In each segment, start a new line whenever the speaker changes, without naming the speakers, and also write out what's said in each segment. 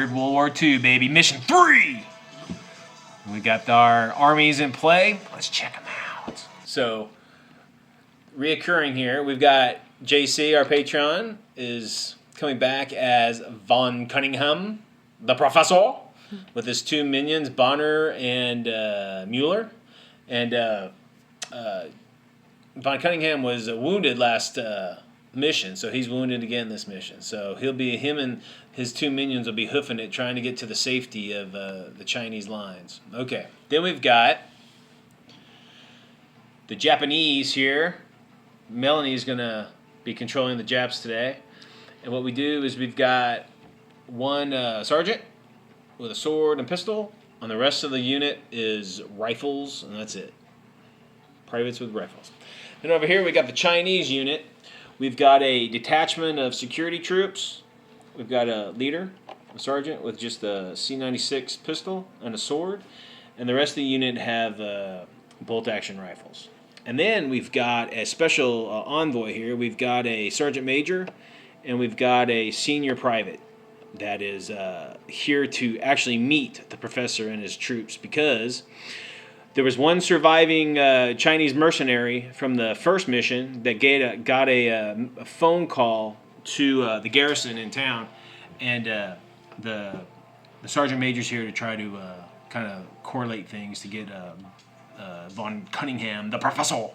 Weird World War II, baby. Mission 3! We got our armies in play. Let's check them out. So, reoccurring here, we've got JC, our patron, is coming back as von Cunningham, the professor, with his two minions, Bonner and Mueller. And von Cunningham was wounded last mission, so he's wounded again this mission. So him and his two minions will be hoofing it, trying to get to the safety of the Chinese lines. Okay, then we've got the Japanese here. Melanie's going to be controlling the Japs today. And what we do is we've got one sergeant with a sword and pistol, and the rest of the unit is rifles, and that's it. Privates with rifles. Then over here we got the Chinese unit. We've got a detachment of security troops. We've got a leader, a sergeant, with just a C96 pistol and a sword. And the rest of the unit have bolt-action rifles. And then we've got a special envoy here. We've got a sergeant major, and we've got a senior private that is here to actually meet the professor and his troops, because there was one surviving Chinese mercenary from the first mission that got a phone call to the garrison in town, and the sergeant major's here to try to kind of correlate things to get von Cunningham, the professor,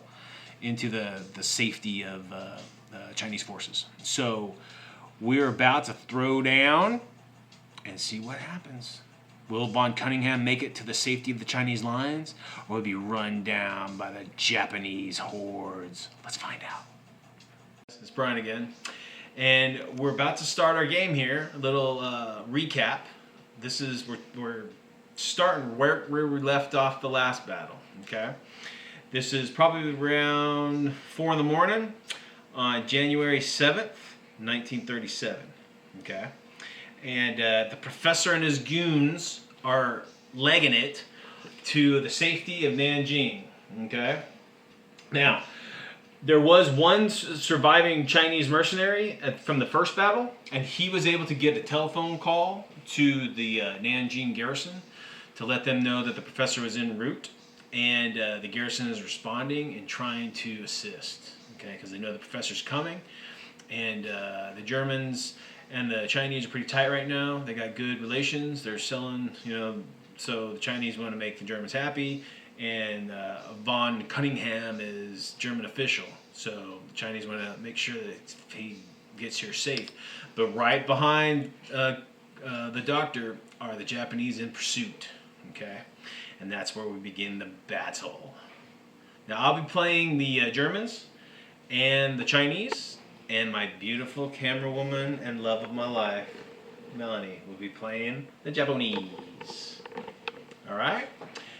into the safety of Chinese forces. So we're about to throw down and see what happens. Will von Cunningham make it to the safety of the Chinese lines, or will he be run down by the Japanese hordes? Let's find out. It's Brian again, and we're about to start our game here. A little recap. This is we're starting where we left off the last battle. Okay, this is probably around 4 in the morning on January 7th, 1937. Okay. And the professor and his goons are legging it to the safety of Nanjing. Okay? Now, there was one surviving Chinese mercenary from the first battle, and he was able to get a telephone call to the Nanjing garrison to let them know that the professor was en route, and the garrison is responding and trying to assist. Okay? Because they know the professor's coming, and the Germans and the Chinese are pretty tight right now. They got good relations. They're selling, so the Chinese want to make the Germans happy. And von Cunningham is German official. So the Chinese want to make sure that he gets here safe. But right behind the doctor are the Japanese in pursuit. Okay? And that's where we begin the battle. Now I'll be playing the Germans and the Chinese. And my beautiful camera woman and love of my life, Melanie, will be playing the Japanese. All right?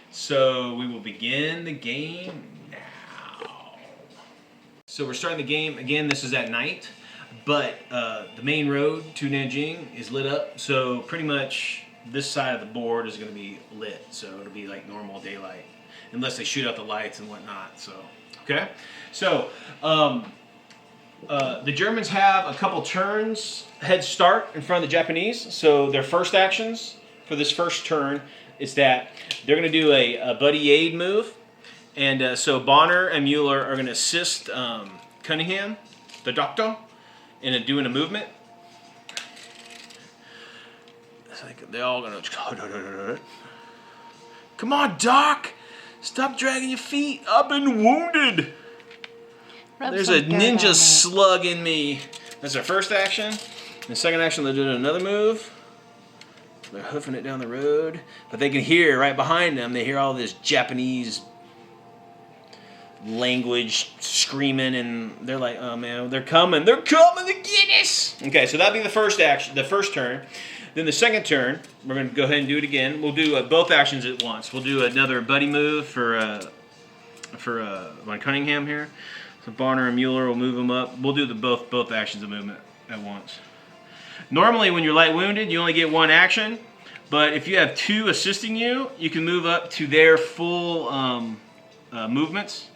So we will begin the game now. So we're starting the game. Again, this is at night, but the main road to Nanjing is lit up. So pretty much this side of the board is going to be lit. So it'll be like normal daylight, unless they shoot out the lights and whatnot. So, okay? So, the Germans have a couple turns head start in front of the Japanese. So their first actions for this first turn is that they're going to do a buddy aid move. And so Bonner and Mueller are going to assist Cunningham, the doctor, in doing a movement. It's like they're all going to... Come on, Doc! Stop dragging your feet. I've been wounded. There's a ninja slug in me. That's their first action. The second action, they're doing another move. They're hoofing it down the road. But they can hear right behind them, they hear all this Japanese language screaming, and they're like, oh man, they're coming to get us. Okay, so that'll be the first action, the first turn. Then the second turn, we're going to go ahead and do it again. We'll do both actions at once. We'll do another buddy move for von Cunningham here. So Bonner and Mueller will move them up. We'll do both actions of movement at once. Normally, when you're light wounded, you only get one action. But if you have two assisting you, you can move up to their full movements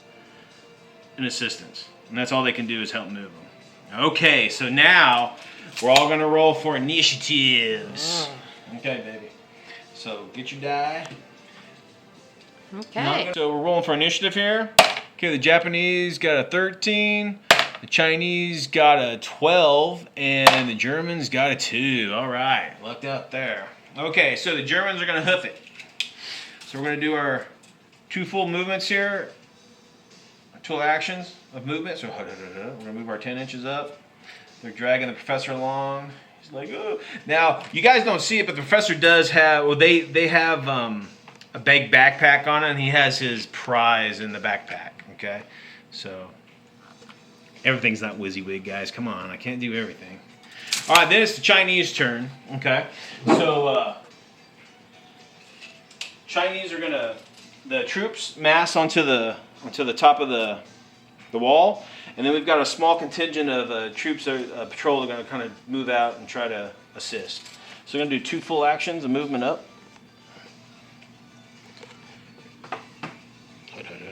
and assistance. And that's all they can do is help move them. Okay, so now we're all going to roll for initiatives. Okay, baby. So get your die.
Okay.
So we're rolling for initiative here. Okay, the Japanese got a 13, the Chinese got a 12, and the Germans got a 2. All right, lucked out there. Okay, so the Germans are going to hoof it. So we're going to do our 2 full movements here. 2 actions of movement. So we're going to move our 10 inches up. They're dragging the professor along. He's like, oh. Now, you guys don't see it, but the professor does have, well, they have a big backpack on it, and he has his prize in the backpack, okay? So, everything's not WYSIWYG, guys. Come on, I can't do everything. All right, then it's the Chinese turn, okay? So, Chinese are going to, the troops mass onto the top of the wall, and then we've got a small contingent of troops patrol that are going to kind of move out and try to assist. So we're going to do 2 full actions, a movement up.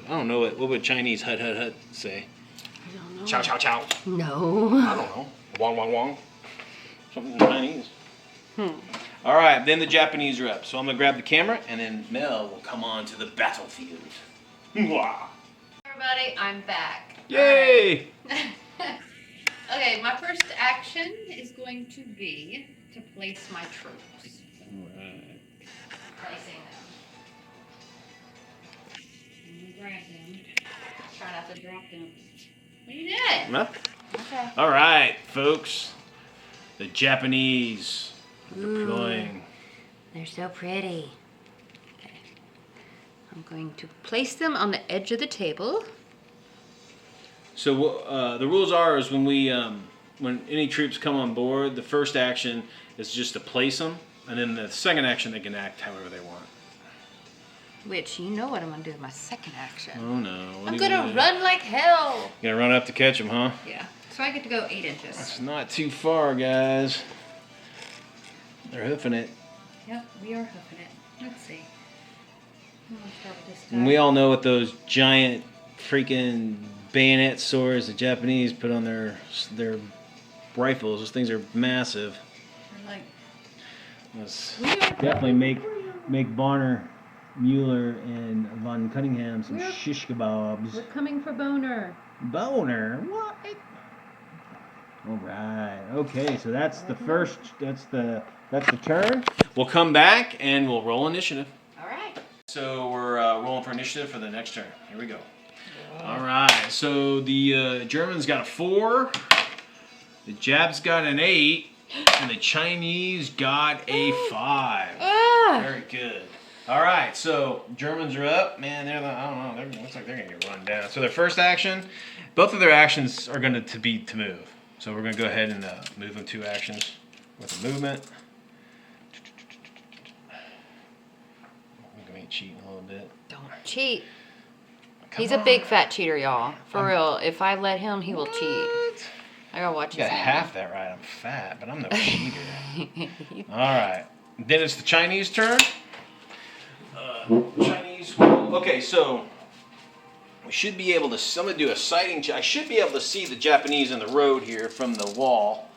I don't know what would Chinese hut hut hut say.
I don't know.
Chow chow chow.
No.
I don't know. Wong wong wong. Something in Chinese. All right, then the Japanese are up. So I'm gonna grab the camera, and then Mel will come on to the battlefield.
Everybody, I'm back.
Yay!
Okay, my first action is going to be to place my troops.
Alright.
Placing them. I'm gonna grab them. Try not to drop them. What are you doing?
Huh?
Okay.
Alright, folks. The Japanese are deploying.
They're so pretty. Okay. I'm going to place them on the edge of the table.
So the rules is when any troops come on board, the first action is just to place them, and then the second action they can act however they want.
Which, you know what I'm going to do with my second action.
Oh no.
I'm going to run like hell.
You're gonna run up to catch them, huh?
Yeah. So I get to go 8 inches.
That's not too far, guys. They're hoofing it.
Yep, we are hoofing it. Let's see. I'm going to start with this guy.
And we all know what those giant freaking bayonet swords the Japanese put on their rifles. Those things are massive.
They're like,
Let's definitely make Bonner, Mueller, and von Cunningham some shish kebabs.
we're coming for Boner.
Boner? What? All right. Okay, so that's the first. That's the turn. We'll come back and we'll roll initiative.
All right.
So we're rolling for initiative for the next turn. Here we go. All right. So the Germans got a 4. The Japs got an 8, and the Chinese got a 5. Very good. All right. So Germans are up. Man, I don't know. Looks like they're gonna get run down. So their first action, both of their actions are going to move. So we're going to go ahead and move them 2 actions with a movement. I'm going to cheat a little bit.
Don't cheat. He's a big fat cheater, y'all. For real. If I let him, he will cheat. I gotta watch
You
his
got
hand.
half that right. I'm fat, but I'm no cheater. All right. Then it's the Chinese turn. Chinese. Okay, so we should be able to. I'm gonna do a sighting check. I should be able to see the Japanese in the road here from the wall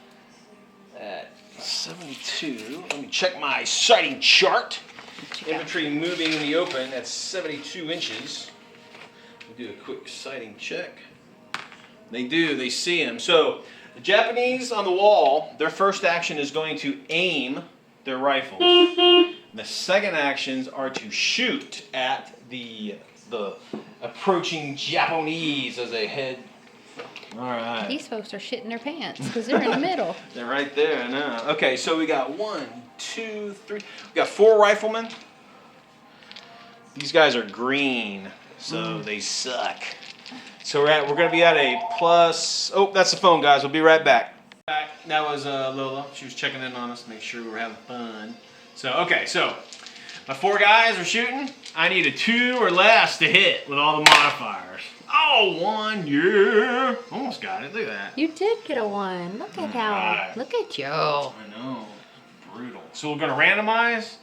at 72. Let me check my sighting chart. Infantry moving in the open at 72 inches. We'll do a quick sighting check. They do. They see him. So the Japanese on the wall, their first action is going to aim their rifles. The second actions are to shoot at the approaching Japanese as they head. All right.
These folks are shitting their pants because they're in the middle.
They're right there now. Okay, so we got 1, 2, 3. We got 4 riflemen. These guys are green, so they suck. So we're going to be at a plus. Oh, that's the phone, guys. We'll be right back. That was Lola. She was checking in on us to make sure we were having fun. So okay, so my 4 guys are shooting. I need a 2 or less to hit with all the modifiers. Oh, 1, yeah. Almost got it. Look at that.
You did get a 1. Look at how.
Right.
Look at you.
I know. Brutal. So we're going to randomize.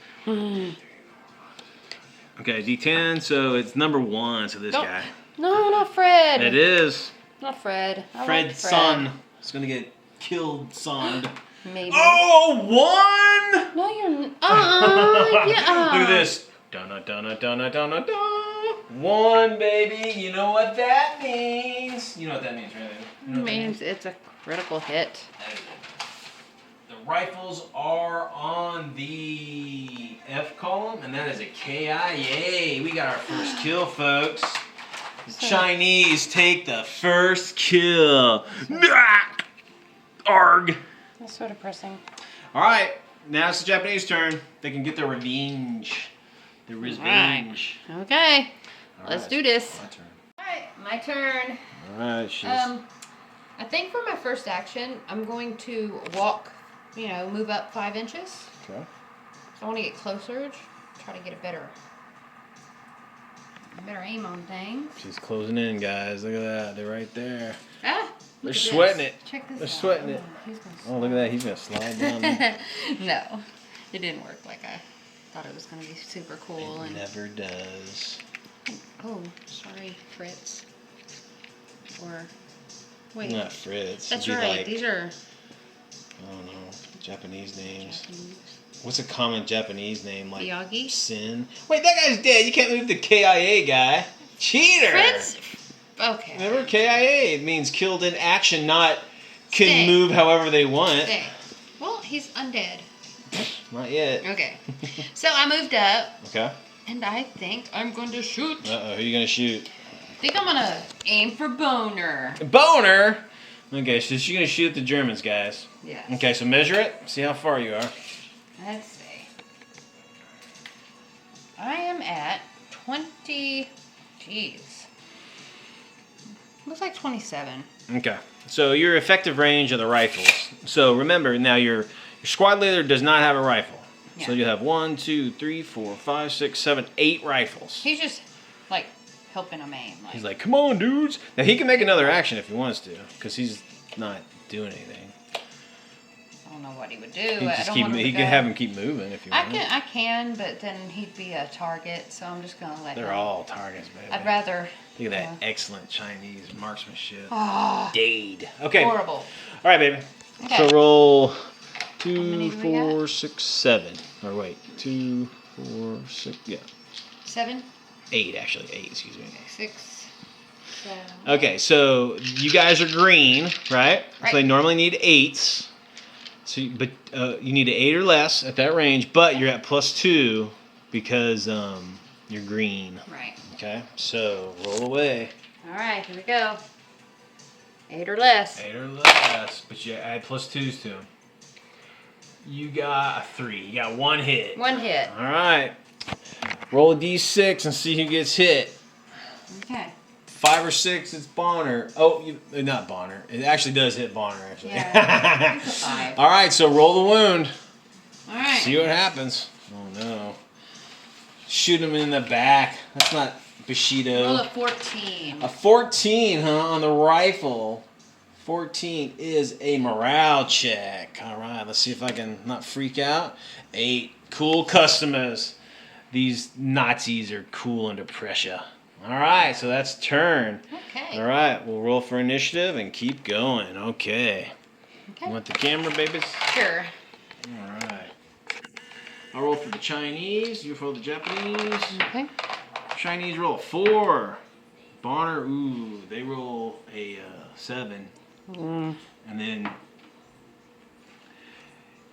Okay, D10. So it's number 1. So this guy.
No, not Fred.
It is.
Not Fred. I like
Fred's son. It's going to get killed, son.
Maybe.
Oh, 1!
No, you're.
Oh,
yeah.
Look at this. Dun dun dun dun dun dun dun. 1, baby. You know what that means. You know what that means, right? You know
It means it's a critical hit.
The rifles are on the F column, and that is a KIA. We got our first kill, folks. The Chinese take the first kill. Arg.
That's so depressing.
All right, now it's the Japanese turn. They can get their revenge. Their revenge.
Right. Okay,
All
let's
right,
do this.
My turn.
All right, my turn.
All right, she's...
I think for my first action, I'm going to walk, move up 5 inches.
Okay.
I want to get closer, try to get a better aim on things.
She's closing in, guys. Look at that. They're right there.
Ah,
They're sweating it.
Check this out.
They're sweating it. Oh, look at that. He's going to slide down there.
No, it didn't work like I thought it was going to be super cool.
It never does.
Oh, sorry, Fritz. Or, wait.
Not Fritz.
That's
It'd be
right.
like,
These are...
I don't know. Japanese names. What's a common Japanese name? Like
Miyagi?
Sin? Wait, that guy's dead. You can't move the KIA guy. Cheater!
Fritz? Okay.
Remember, KIA? It means killed in action, not can
Stay.
move however they want.
Stay. Well, he's undead.
Not yet.
Okay. So I moved up,
Okay.
and I think I'm going to shoot.
Uh-oh, who are you going to shoot?
I think I'm going to aim for Boner.
Boner! Okay, so she's going to shoot the Germans, guys.
Yes.
Okay, so measure it. See how far you are.
Let's see. I am at 20... Jeez. Looks like 27.
Okay. So your effective range of the rifles. So remember, now your squad leader does not have a rifle.
Yeah.
So you have 1, 2, 3, 4, 5, 6, 7, 8 rifles.
He's just, like, helping him aim.
He's like, come on, dudes. Now, he can make another action if he wants to, because he's not doing anything.
I don't know what he would do.
He can have him keep moving if you want.
I can, but then he'd be a target, so I'm just going to let him.
They're all targets, baby.
I'd rather...
Look at that excellent Chinese marksmanship.
Oh,
Dade. Okay.
horrible.
All right, baby.
Okay.
So roll
many
2,
do we
4, 6, 7. Or wait, 2, 4, 6. Yeah.
7?
8, actually. 8, excuse me.
6, 7.
Okay, so you guys are green, right?
Right.
So they normally need 8s. So, but you need an 8 or less at that range, but you're at +2 because you're green.
Right.
Okay, so roll away.
All right, here we go. 8 or less.
8 or less, but you add +2s to them. You got a 3. You got 1 hit.
1 hit.
All right. Roll a d6 and see who gets hit.
Okay.
5 or 6, it's Bonner. Oh, not Bonner. It actually does hit Bonner, actually.
Yeah, it's a 5.
All right, so roll the wound.
All right.
See what happens. Oh, no. Shoot him in the back. That's not Bushido.
Roll a 14.
A 14, huh, on the rifle. 14 is a morale check. All right, let's see if I can not freak out. 8. Cool customers. These Nazis are cool under pressure. All right, so that's turn.
Okay.
All right, we'll roll for initiative and keep going. Okay. You want the camera, babies?
Sure.
All right. I'll roll for the Chinese. You roll the Japanese.
Okay.
Chinese roll a 4. Bonner, ooh, they roll a 7. And then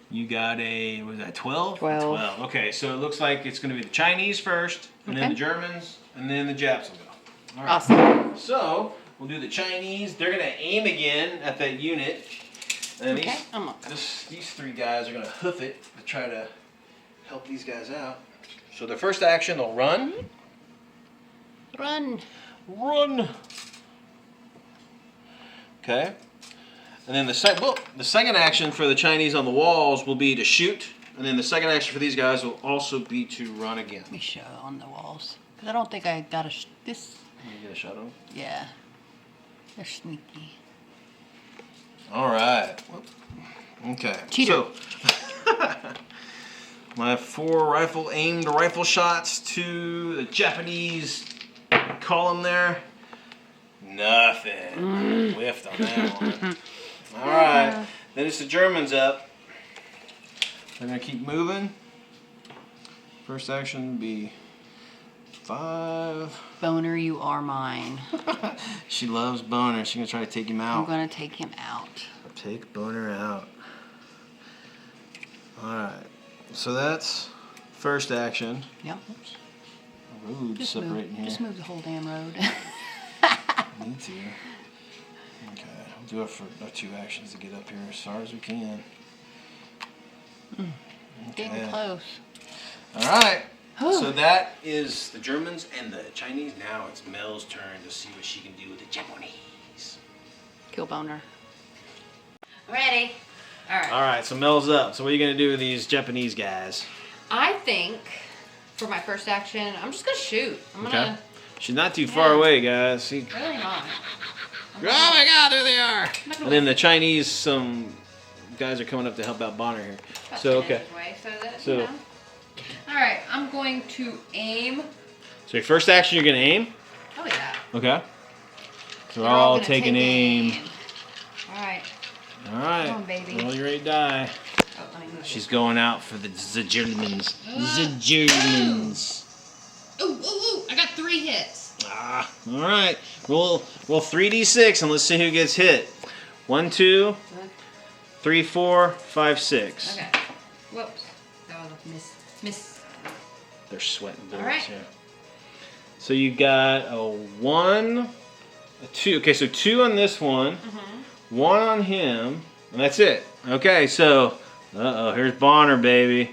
you got a, what was that, 12?
12.
Okay, so it looks like it's going to be the Chinese first, and then the Germans, and then the Japs will go. All right.
Awesome.
So we'll do the Chinese. They're going to aim again at that unit. And
Okay.
these 3 guys are going to hoof it to try to help these guys out. So their first action, they'll run.
Run.
Run. Okay. And then the second action for the Chinese on the walls will be to shoot. And then the second action for these guys will also be to run again.
Let me show on the walls. Because I don't think I got this.
You get a shot of them?
Yeah. They're sneaky.
All right. Okay.
Cheater.
So, my 4 aimed rifle shots to the Japanese column there. Nothing. Whiffed on that one. All right. Then it's the Germans up. They're going to keep moving. First action would be 5.
Boner, you are mine.
She loves Boner. She's going to try to take him out.
I'm going to take him out.
Take Boner out. Alright. So that's first action.
Yep.
Oops. A road separating here.
Just move the whole damn road.
Need to. Okay. We'll do it for 2 actions to get up here as far as we can. Okay.
Getting close.
Alright. So that is the Germans and the Chinese. Now it's Mel's turn to see what she can do with the Japanese.
Kill Boner. Ready. Alright.
Alright, so Mel's up. So what are you going to do with these Japanese guys?
I think for my first action, I'm just going to shoot. I'm going to...
She's not too far away, guys. See?
Really not.
Oh my god, there they are! And then the Chinese, some guys are coming up to help out Bonner here. So, okay. So,
alright, I'm going to aim.
So your first action, you're going to aim?
Oh, yeah.
Okay. So we're
They're
all
gonna
taking
take
aim.
Alright.
Alright.
Come on, baby.
Roll your 8 die.
Oh, let me move
She's going out for the Germans. The Germans.
Ooh, ooh, ooh. I got 3 hits.
Ah, all right. Roll 3d6 and let's see who gets hit. 1, 2, 3, 4, 5, 6.
Okay. Whoops. That was a miss.
They're sweating bullets.
All right.
Here. So you got a 1, a 2. Okay, so 2 on this one, 1 on him, and that's it. Okay, so here's Bonner, baby.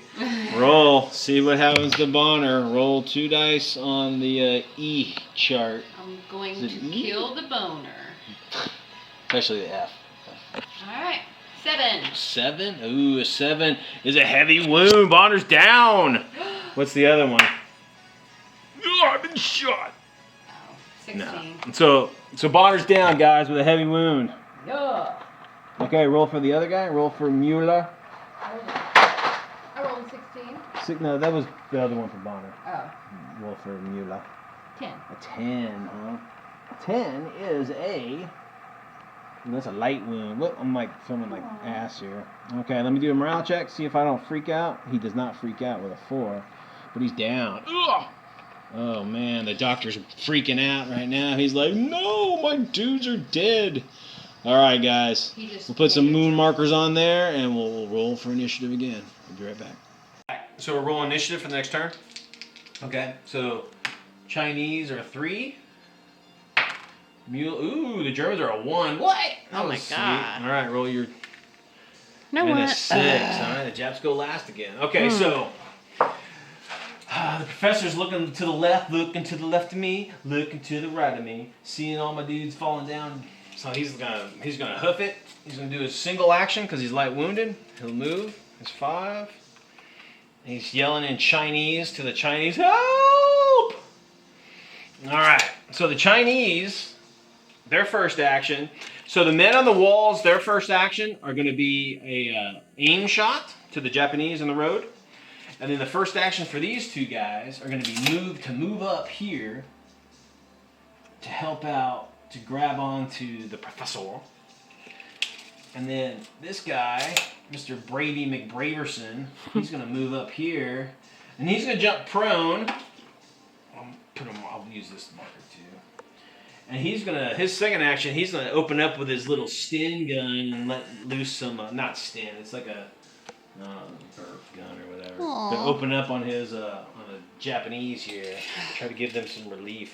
Roll. See what happens to Bonner. Roll 2 dice on the E chart.
I'm going to kill the Boner.
Especially the F.
Alright. 7.
7? Ooh, a 7 is a heavy wound. Bonner's down. What's the other one? Oh, I've been shot.
Oh, 16.
No. So Bonner's down, guys, with a heavy wound.
Yeah.
Okay, roll for the other guy. Roll for Mueller.
I rolled a 16.
No, that was the other one for Bonner.
Oh.
Roll for Mueller.
10.
A 10, huh? 10 is a... That's a light wound. Look, I'm like filming like ass here. Okay, let me do a morale check. See if I don't freak out. He does not freak out with a 4, but he's down. Ugh! Oh man, the doctor's freaking out right now. He's like, no, my dudes are dead. All right, guys. We'll put some moon markers on there, and we'll roll for initiative again. We'll be right back. All right, so we're rolling initiative for the next turn. Okay, so Chinese are 3. Ooh, the Germans are a 1. What?
Oh my god.
All right, roll your...
No
and
what?
a 6. All right, the Japs go last again. Okay, so... the professor's looking to the left of me, looking to the right of me, seeing all my dudes falling down. So he's gonna hoof it. He's gonna do his single action because he's light wounded. He'll move. His 5. And he's yelling in Chinese to the Chinese, help! All right. So the Chinese, their first action. So the men on the walls, their first action are going to be a aim shot to the Japanese in the road. And then the first action for these 2 guys are going to be move up here to help out, to grab onto the professor. And then this guy, Mr. Brady McBraverson, he's going to move up here. And he's going to jump prone. I'll use this marker too. And his second action, he's going to open up with his little Sten gun and let loose some, not Sten, it's like a Nerf gun or whatever.
Aww.
To open up on his, on the Japanese here. Try to give them some relief.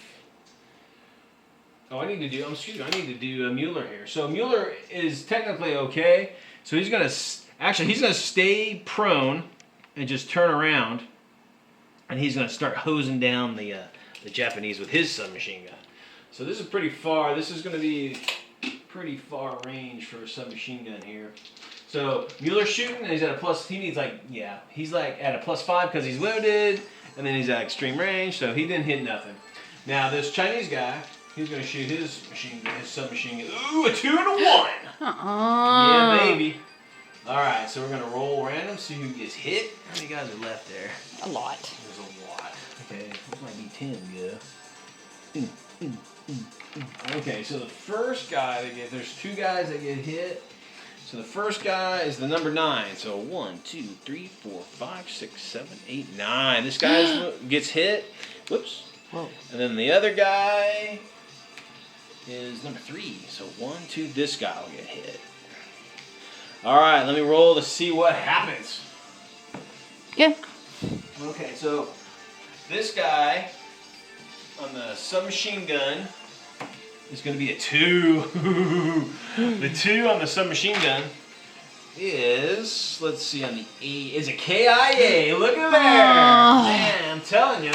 Oh, I need to do Mueller here. So Mueller is technically okay. So he's going to stay prone and just turn around. And he's going to start hosing down the Japanese with his submachine gun. So this is pretty far. This is going to be pretty far range for a submachine gun here. So Mueller's shooting, and he's at a plus. He's like at a +5 because he's wounded, and then he's at extreme range, so he didn't hit nothing. Now this Chinese guy, he's going to shoot his machine gun, his submachine gun. Ooh, a 2 and a 1. Yeah, baby. All right, so we're going to roll random, see who gets hit. How many guys are left there?
A lot.
There's a lot. Okay, where's my D10 go? Okay, so the first guy there's 2 guys that get hit. So the first guy is the number 9. So 1, 2, 3, 4, 5, 6, 7, 8, 9. This guy gets hit. Whoops.
Whoa.
And then the other guy is number 3. So 1, 2, this guy will get hit. All right, let me roll to see what happens.
Yeah.
Okay, so this guy on the submachine gun is going to be a 2. The 2 on the submachine gun is, let's see, on the 8 is a KIA. Look at there. Man, I'm telling you.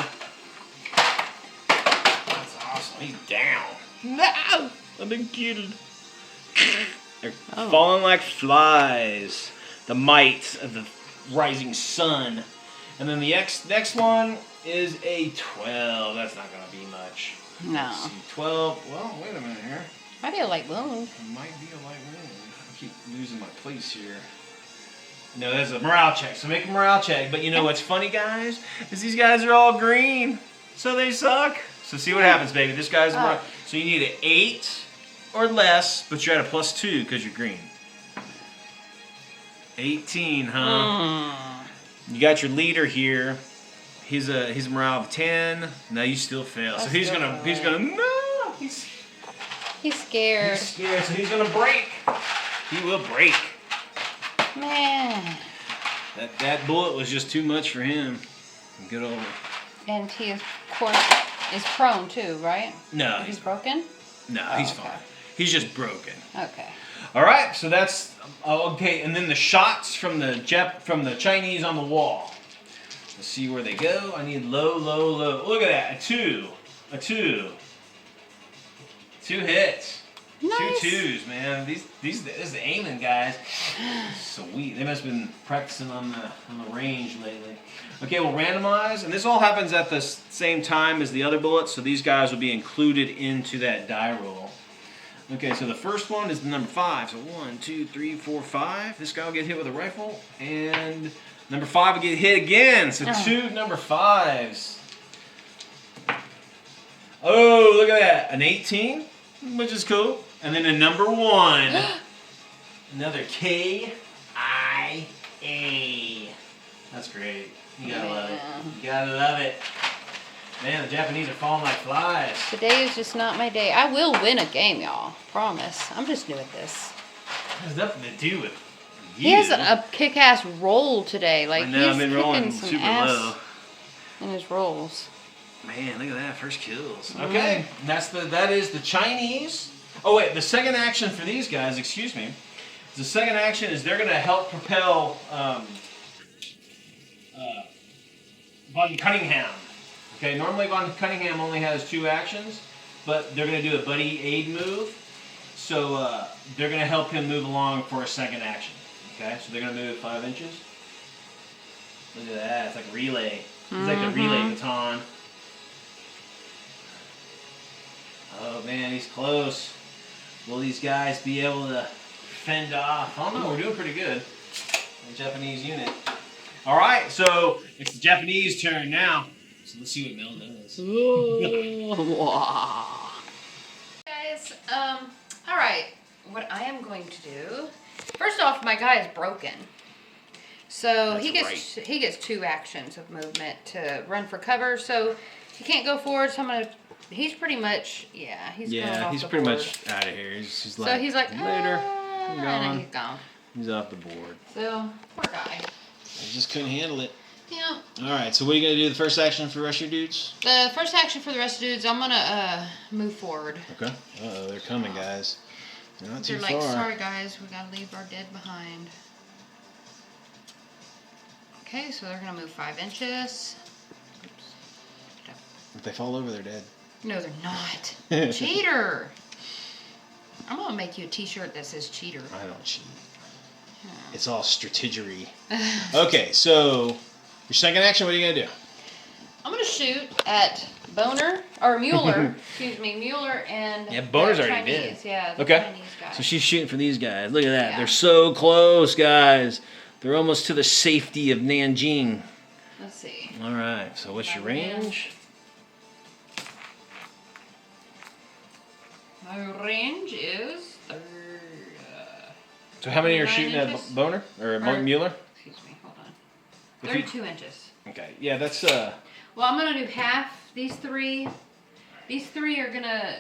That's awesome. He's down. No! I've been killed. They're falling like flies. The might of the rising sun. And then the next one is a 12. That's not going to be much.
No.
Let's see, 12. Well, wait a minute here.
Might be a light wound.
It might be a light wound. I keep losing my place here. No, that's a morale check. So make a morale check. But you know what's funny, guys? Is these guys are all green. So they suck. So see what happens, baby. This guy's so you need an 8 or less, but you're at a +2 because you're green. 18, huh? You got your leader here. He's a morale of 10. No, you still fail. So he's gonna no. He's
scared.
He's scared. So he's gonna break. He will break.
Man.
That bullet was just too much for him. Good old.
And he, of course, is prone too, right?
No,
he's broken.
No, he's fine. He's just broken.
Okay.
All right, so that's okay. And then the shots from the Chinese on the wall. Let's see where they go. I need low, low, low. Look at that, a 2. 2 hits.
Nice.
2 2s, man. This is the aiming guys. Sweet. They must have been practicing on the range lately. Okay, we'll randomize, and this all happens at the same time as the other bullets, so these guys will be included into that die roll. Okay, so the first one is the number 5. So 1, 2, 3, 4, 5. This guy will get hit with a rifle, and number 5 will get hit again. So 2 number 5s. Oh, look at that. An 18, which is cool. And then a number 1. Another KIA. That's great. You gotta love it. You gotta love it. Man, the Japanese are falling like flies.
Today is just not my day. I will win a game, y'all. Promise. I'm just new at this.
It has nothing to do with you.
He has a kick-ass roll today. Like,
I know, I've been
he's
rolling
kicking some
super
ass
low.
in his rolls.
Man, look at that. First kills. Okay. That is the Chinese. Oh, wait. The second action for these guys, excuse me. The second action is they're going to help propel Von Cunningham. Okay, normally Von Cunningham only has 2 actions, but they're going to do a buddy aid move. So they're going to help him move along for a second action. Okay, so they're going to move 5 inches. Look at that. It's like a relay. It's like the relay baton. Oh, man, he's close. Will these guys be able to fend off? I don't know. We're doing pretty good. The Japanese unit. All right, so it's the Japanese turn now. So let's see what Mel does.
Guys, all right. What I am going to do, first off, my guy is broken. So he gets 2 actions of movement to run for cover. So he can't go forward. So he's pretty much, he's going off
he's
the
pretty
board.
much out of here. He's
So he's like,
later.
And he's gone.
He's off the board.
So, poor guy.
I just couldn't handle it.
Yeah.
All right, so what are you going to do the first action for the rest of your dudes?
The first action for the rest of the dudes, I'm going to move forward.
Okay. Uh-oh, they're coming, guys. They're not too
They're
far.
like, sorry guys, we got to leave our dead behind. Okay, so they're going to move 5 inches. Oops.
If they fall over, they're dead.
No, they're not. Cheater! I'm going to make you a t-shirt that says cheater.
I don't cheat. It's all strategery. Okay, so your second action, what are you going to do?
I'm going to shoot at Mueller, excuse me, Mueller and
Boner's
the
already
Chinese.
dead.
Yeah, the
Okay.
Chinese guys.
So she's shooting for these guys. Look at that.
Yeah.
They're so close, guys. They're almost to the safety of Nanjing.
Let's see.
All right, so what's your range?
My range is
So how many are
9
shooting
inches?
at Boner or Mueller?
Excuse me, hold on.
If you-
32 inches.
Okay, yeah, that's
Well, I'm gonna do half. These three are gonna.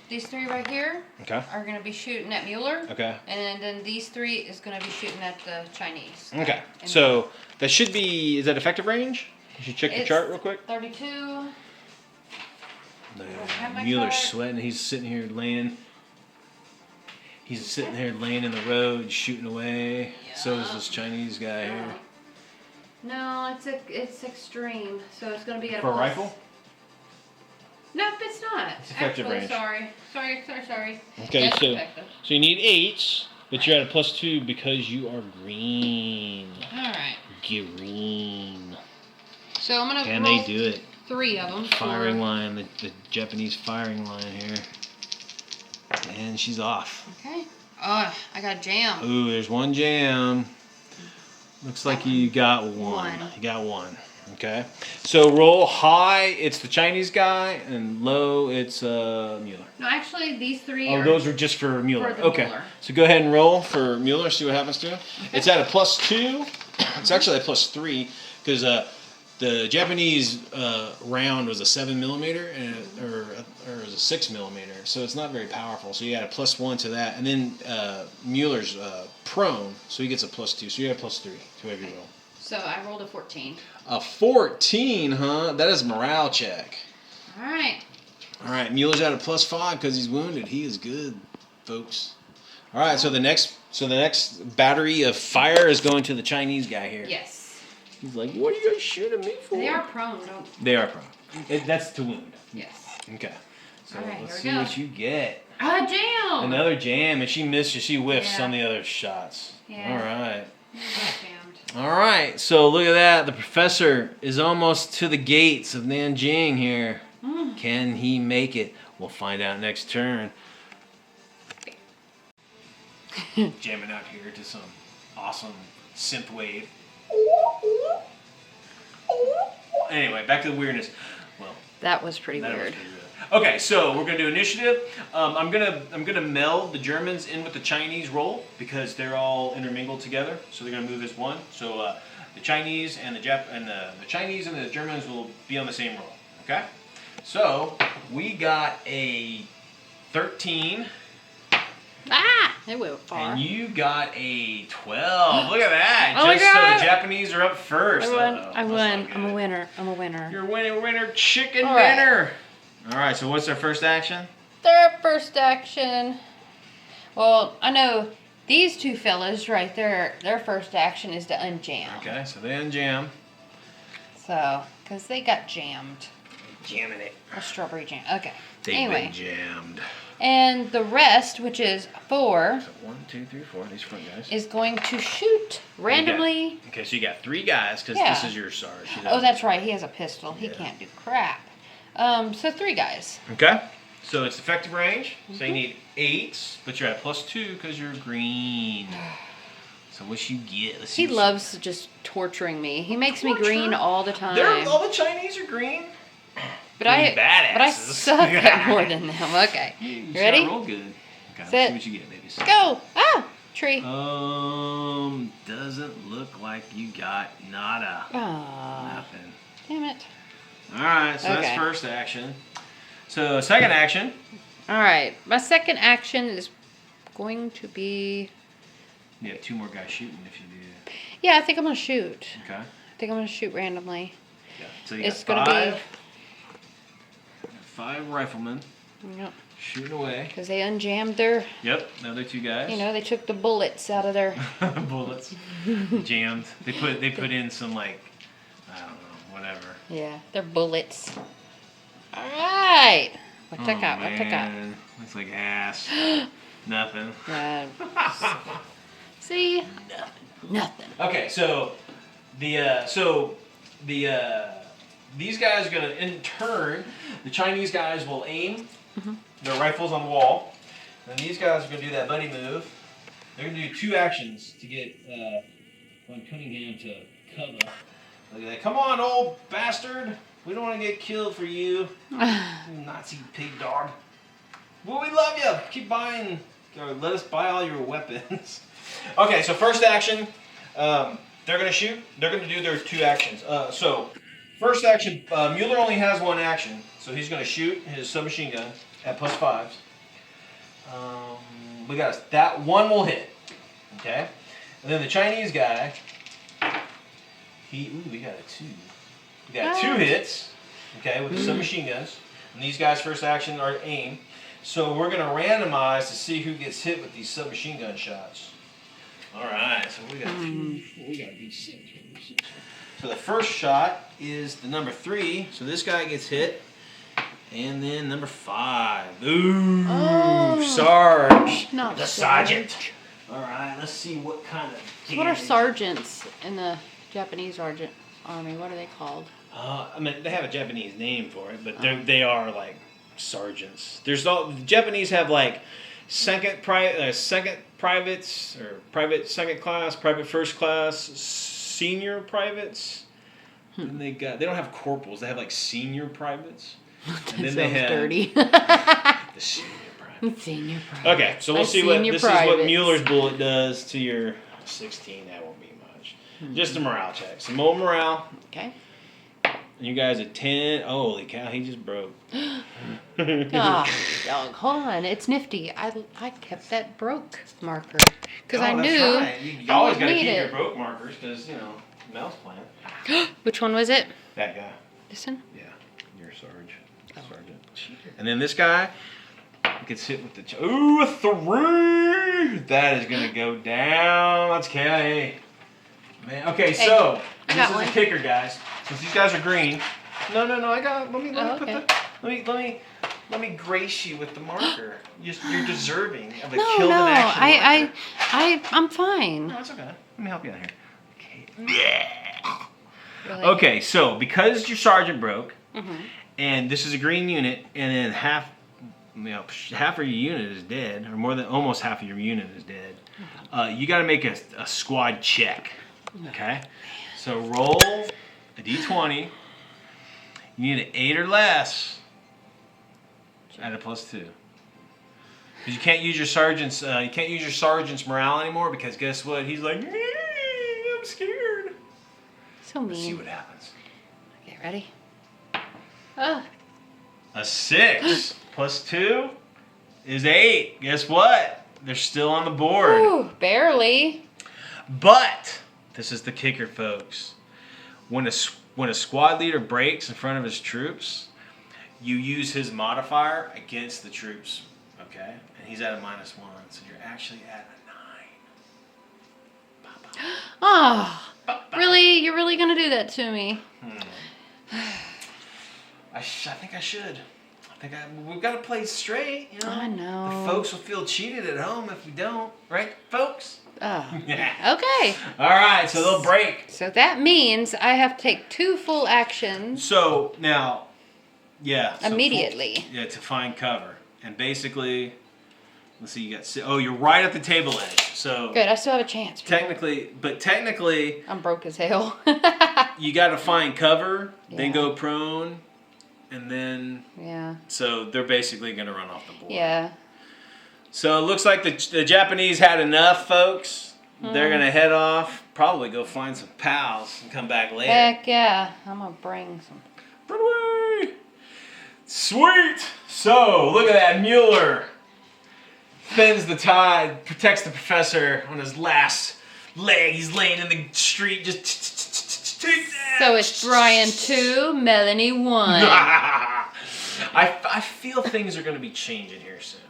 These three right here
okay.
are gonna be shooting at Mueller.
Okay.
And then these three is gonna be shooting at the Chinese.
Okay.
And
So that should be. Is that effective range? You should check your
it's
chart real quick.
32. have my
Mueller's
chart.
sweating. He's sitting here laying. He's sitting there laying in the road, shooting away. So is this Chinese guy here.
No, it's extreme. So it's gonna be at
For a
plus-
rifle?
Nope, it's not.
It's effective
Actually,
range.
Sorry.
Okay,
Yes,
so
effective.
you need 8s, but you're at a +2 because you are green.
All right.
Green.
So I'm gonna
Can
roll
they do it?
3 of them.
Firing line, the Japanese firing line here. And she's off.
Okay. Oh, I got jam.
Ooh, there's one jam. Looks like you got one.
One.
You got one. Okay. So roll high, it's the Chinese guy, and low, it's Mueller.
No, actually, these 3
Oh,
are.
those are just for Mueller.
For the
Okay.
Mueller.
So go ahead and roll for Mueller, see what happens to him. It's at a +2. It's actually a +3 because the Japanese round was a 7mm or it was a 6mm, so it's not very powerful. So you add a +1 to that, and then Mueller's prone, so he gets a +2. So you have a +3 to every roll.
So I rolled a 14.
A 14, huh? That is a morale check.
All right.
All right, Mueller's at a +5 because he's wounded. He is good, folks. All right, so the next battery of fire is going to the Chinese guy here.
Yes.
He's like, "What are you guys shooting me for?"
They are prone, don't.
They are prone. That's to wound.
Yes.
Okay. So
All right,
let's
here
see
we go.
what you get.
Ah, jam.
Another jam, and she misses. She whiffs
Yeah.
on the other shots.
Yeah.
All right.
Jammed.
All right. So look at that. The professor is almost to the gates of Nanjing here. Can he make it? We'll find out next turn. Jamming out here to some awesome synth wave. Anyway, back to the weirdness. Well,
That was pretty
that was
weird.
pretty good. Okay, so we're gonna do initiative. I'm gonna meld the Germans in with the Chinese roll because they're all intermingled together. So they're gonna move as one. So the Chinese and the Chinese and the Germans will be on the same roll. Okay. So we got a 13.
Ah, it went far.
And you got a 12. Look at that.
Oh my
Just so
God.
the Japanese are up first.
I won.
Uh-oh.
I
That's
won.
not
I'm a
good.
winner. I'm a winner.
You're winner, chicken
All right.
dinner. All right, so what's their first action?
Their first action. Well, I know these two fellas right there. Their first action is to unjam.
Okay, so they unjam.
So, because they got jammed.
Jamming it.
A strawberry jam. Okay.
They've
Anyway,
been jammed.
and the rest, which is 4,
So 1, 2, 3, 4. These front guys.
is going to shoot randomly.
Okay, so you got 3 guys because
Yeah.
this is your Sarge.
Oh, that's right. He has a pistol. He
Yeah.
can't do crap. So 3 guys.
Okay. So it's effective range. So you need 8, but you're at +2 because you're green. So what you get? Let's see
He
what you-
loves just torturing me. He makes me green
Torture?
all the time.
All the Chinese are green.
But I
badasses.
suck at more than them. Okay.
You
Ready?
Roll good. Okay, let's
Sit.
see what you get, babies.
Go! Ah! Tree.
Doesn't look like you got nada.
Ah,
Nothing.
damn it.
All right, so
Okay.
that's first action. So second action.
All right. My second action is going to be.
You have 2 more guys shooting if you do.
Yeah, I think I'm gonna shoot.
Okay.
I think I'm gonna shoot randomly.
Yeah. So you
It's
got
gonna be.
5 riflemen
Yep.
shooting away.
Because they unjammed their.
Yep. Another 2 guys.
You know, they took the bullets out of their.
Bullets jammed. They put in some like I don't know whatever.
Yeah, their bullets. All right. What took out? What took out?
Man. Looks like ass. Nothing.
See? Nothing.
Okay, so these guys are gonna in turn, the Chinese guys will aim their rifles on the wall, and these guys are gonna do that buddy move. They're gonna do 2 actions to get Cunningham to cover. Look at that! Come on, old bastard! We don't want to get killed for you, you Nazi pig dog. Well, we love you. Keep buying. Or let us buy all your weapons. Okay, so first action, they're going to shoot. They're going to do their 2 actions. So first action, Mueller only has 1 action, so he's going to shoot his submachine gun at +5s. We got that 1 will hit. Okay, and then the Chinese guy, we got a 2. We got 2 hits. Okay, with the submachine guns, and these guys' first action are aim. So we're going to randomize to see who gets hit with these submachine gun shots. All right, so we got 2. We got D6. So the first shot is the number 3. So this guy gets hit, and then number 5. Ooh, Sarge,
not
the
Sarge.
sergeant. All right, let's see what kind of.
So what are sergeants in the Japanese army? What are they called?
I mean, they have a Japanese name for it, but they are like sergeants. The Japanese have like second privates or private second class, private first class, senior privates. And they don't have corporals. They have like senior privates. And then they have
dirty.
the senior private.
Senior private.
Okay, so we'll see this is what Mueller's bullet does to your 16. That won't be much. Just a morale check. Some more morale.
Okay.
You guys at 10. Holy cow, he just broke.
Dog, hold on. It's nifty. I kept that broke marker because I knew
right. You always got to keep your broke markers because, Mel's playing.
Which one was it?
That guy.
This one?
Yeah, your sergeant. And then this guy gets hit with the... Ooh, a 3! That is going to go down. That's KIA. Man, okay, so this is the kicker, guys. Since these guys are green, no, I got. Let me grace you with the marker. You're deserving of a killed in action marker.
I'm fine.
No, it's okay. Let me help you out here.
Really?
Okay, so because your sergeant broke, and this is a green unit, and then half of your unit is dead, or almost half of your unit is dead. You got to make a squad check. Okay, so roll a d20. You need an 8 or less at a +2. Because you can't use your sergeant's. You can't use your sergeant's morale anymore because guess what? He's like, I'm scared.
So mean.
Let's see what happens.
Okay, ready?
A 6 +2 is 8. Guess what? They're still on the board.
Ooh, barely.
But this is the kicker, folks. When a squad leader breaks in front of his troops, you use his modifier against the troops. Okay? And he's at a -1, so you're actually at a 9.
Oh, really? You're really gonna do that to me?
I think I should. We've got to play straight.
I know.
The folks will feel cheated at home if we don't, right, folks?
Oh. Okay.
All right, so they'll break.
So that means I have to take 2 full actions.
So now, yeah.
Immediately.
To find cover, and basically, let's see. You got. Oh, you're right at the table edge. So
good. I still have a chance.
Technically,
I'm broke as hell.
you got to find cover, then go prone. And then, so they're basically going to run off the board.
Yeah.
So it looks like the Japanese had enough, folks. They're going to head off, probably go find some pals and come back later.
Heck yeah. I'm going to bring some.
Run away! Sweet! So, look at that. Mueller bends the tide, protects the professor on his last leg. He's laying in the street, just... Take that.
So it's Brian 2, Melanie 1.
I feel things are going to be changing here soon.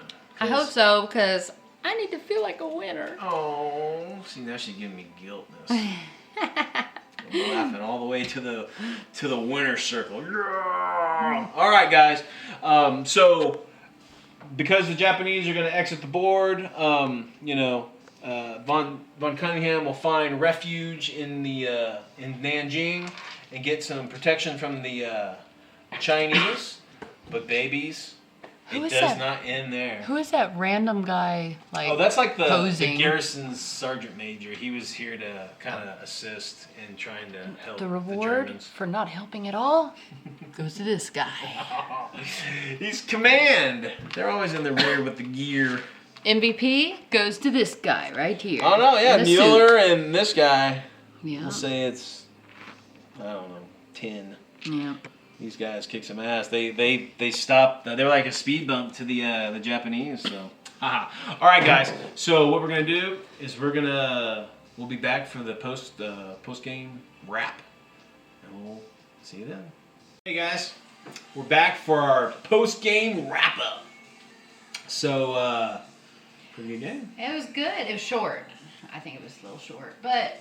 I hope so, because I need to feel like a winner.
Oh, see, now she's giving me guiltness. I'm laughing all the way to the winner circle. Yeah. All right, guys. So because the Japanese are going to exit the board, Von Cunningham will find refuge in Nanjing and get some protection from the Chinese, but babies, it does not end there.
Who is that random guy?
That's like the
posing?
garrison's sergeant major. He was here to kind of assist in trying to help
the
the
reward
Germans.
for not helping at all goes to this guy.
He's command. They're always in the rear with the gear.
MVP goes to this guy right here.
Oh no, yeah,
in the
Mueller
suit.
and this guy.
Yeah.
We'll say it's, I don't know, 10.
Yeah.
These guys kick some ass. They stopped. They were like a speed bump to the Japanese. So, haha. All right, guys. So what we're gonna do is we'll be back for the post game wrap, and we'll see you then. Hey guys, we're back for our post game wrap up. So, pretty good game.
It was good. It was short. I think it was a little short, but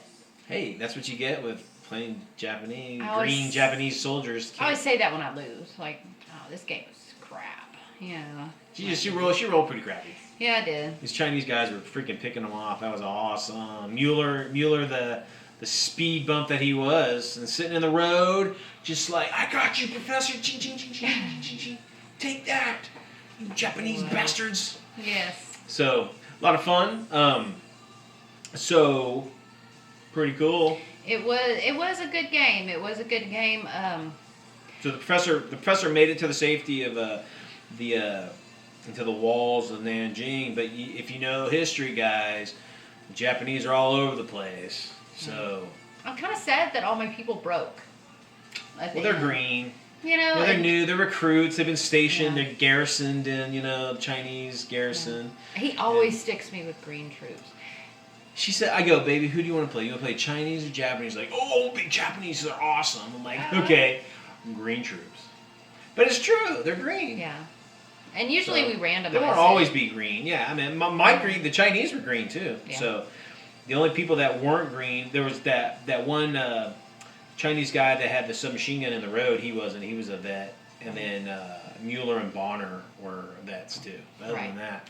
Hey, that's what you get with playing Japanese,
always,
Japanese soldiers.
I always say that when I lose. Like, oh, this game is crap. Yeah.
She rolled pretty crappy.
Yeah, I did.
These Chinese guys were freaking picking them off. That was awesome. Mueller, the speed bump that he was, and sitting in the road, just like, I got you, Professor. Ching, ching, ching, ching, ching, ching. Take that, you Japanese bastards.
Yes.
So, a lot of fun. So, pretty cool.
It was a good game. It was a good game.
So the professor made it to the safety of into the walls of Nanjing. But if you know history, guys, the Japanese are all over the place. So
I'm kind of sad that all my people broke.
well, they're green.
You know,
They're new. They're recruits. They've been stationed. They're garrisoned in Chinese garrison.
Yeah. He always sticks me with green troops.
She said, I go, baby, who do you want to play? You want to play Chinese or Japanese? Like, oh, big Japanese, they're awesome. I'm like, okay, green troops. But it's true, they're green.
Yeah. And usually we randomize.
They won't always be green. Yeah, I mean, my green, the Chinese were green too.
Yeah.
So the only people that weren't green, there was that one Chinese guy that had the submachine gun in the road. He wasn't. He was a vet. And then Mueller and Bonner were vets too. But other than that,